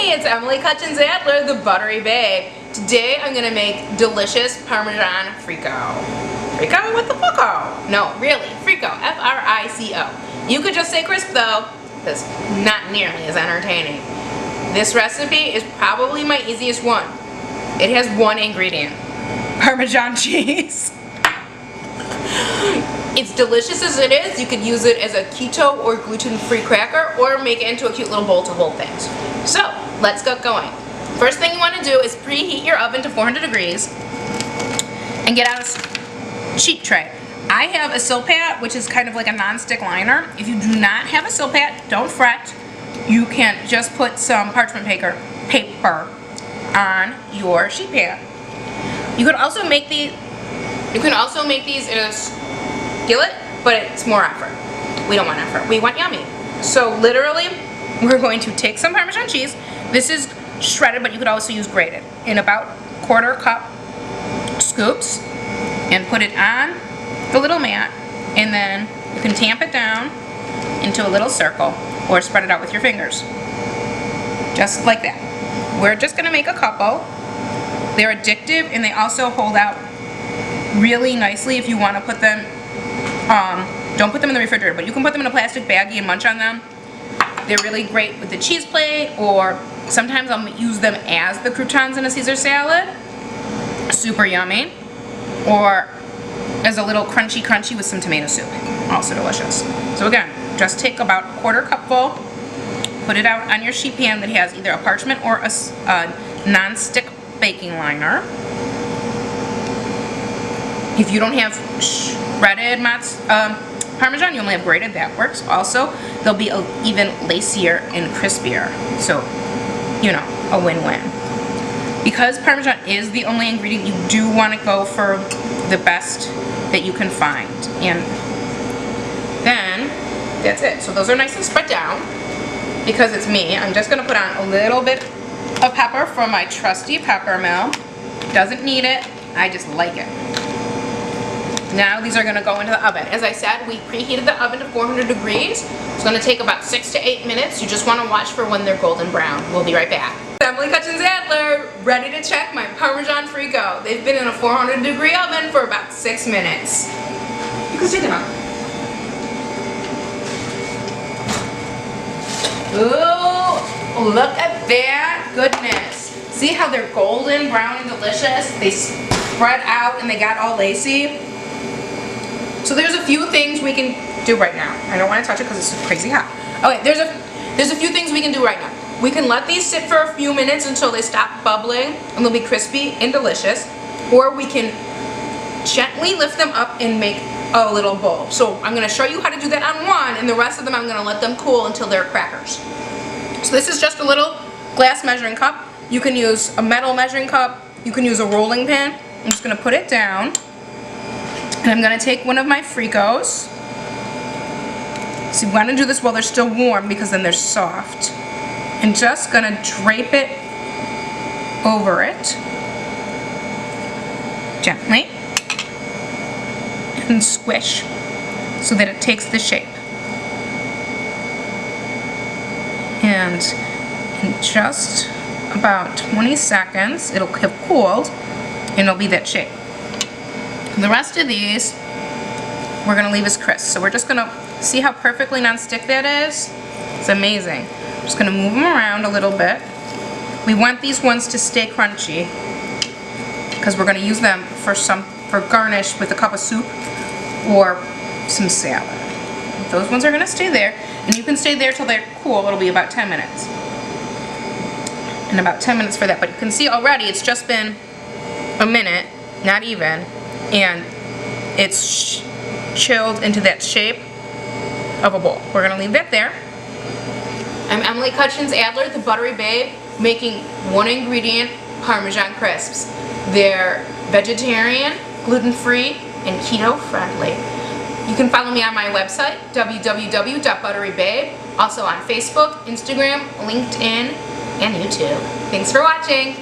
Hey, it's Emily Kutchins Adler, the Buttery Babe. Today I'm going to make delicious Parmesan Frico. Frico? What the fucko? No, really, Frico. F-R-I-C-O. You could just say crisp though, because not nearly as entertaining. This recipe is probably my easiest one. It has one ingredient. Parmesan cheese. It's delicious as it is. You could use it as a keto or gluten-free cracker or make it into a cute little bowl to hold things. So, let's get going. First thing you want to do is preheat your oven to 400 degrees and get out a sheet tray. I have a Silpat, which is kind of like a non-stick liner. If you do not have a Silpat, don't fret. You can just put some parchment paper on your sheet pan. You could also make these in a skillet, but it's more effort. We don't want effort. We want yummy. So literally, we're going to take some Parmesan cheese. This is shredded, but you could also use grated, in about 1/4 cup scoops, and put it on the little mat, and then you can tamp it down into a little circle or spread it out with your fingers. Just like that. We're just gonna make a couple. They're addictive and they also hold out really nicely if you want to put them, don't put them in the refrigerator, but you can put them in a plastic baggie and munch on them. They're really great with the cheese plate, or sometimes I'll use them as the croutons in a Caesar salad. Super yummy. Or as a little crunchy with some tomato soup. Also delicious. So again, just take about 1/4 cupful, put it out on your sheet pan that has either a parchment or a non-stick baking liner. If you don't have shredded Parmesan, you only have grated, that works. Also, they'll be even lacier and crispier. So, you know, a win-win. Because Parmesan is the only ingredient, you do want to go for the best that you can find. And then, that's it. So those are nice and spread down. Because it's me, I'm just going to put on a little bit of pepper from my trusty pepper mill. Doesn't need it, I just like it. Now these are going to go into the oven. As I said, we preheated the oven to 400 degrees. It's going to take about 6 to 8 minutes. You just want to watch for when they're golden brown. We'll be right back. Emily Kutchins Adler, ready to check my Parmesan Frico. They've been in a 400 degree oven for about 6 minutes. You can take them out. Ooh, look at that goodness. See how they're golden, brown, and delicious? They spread out and they got all lacy. So there's a few things we can do right now. I don't want to touch it because it's crazy hot. Okay, there's a few things we can do right now. We can let these sit for a few minutes until they stop bubbling and they'll be crispy and delicious. Or we can gently lift them up and make a little bowl. So I'm going to show you how to do that on one, and the rest of them I'm going to let them cool until they're crackers. So this is just a little glass measuring cup. You can use a metal measuring cup. You can use a rolling pin. I'm just going to put it down. And I'm going to take one of my Fricos. So you want to do this while they're still warm because then they're soft. And just going to drape it over it gently and squish so that it takes the shape. And in just about 20 seconds it'll have cooled and it'll be that shape. The rest of these we're going to leave as crisp. So we're just going to see how perfectly non-stick that is. It's amazing. I'm just going to move them around a little bit. We want these ones to stay crunchy because we're going to use them for garnish with a cup of soup or some salad. Those ones are going to stay there, and you can stay there till they're cool. It'll be about 10 minutes. And about 10 minutes for that. But you can see already it's just been a minute, not even, and it's chilled into that shape of a bowl. We're going to leave that there. I'm Emily Kutchins Adler, the Buttery Babe, making one ingredient Parmesan crisps. They're vegetarian, gluten-free, and keto-friendly. You can follow me on my website, www.butterybabe, also on Facebook, Instagram, LinkedIn, and YouTube. Thanks for watching.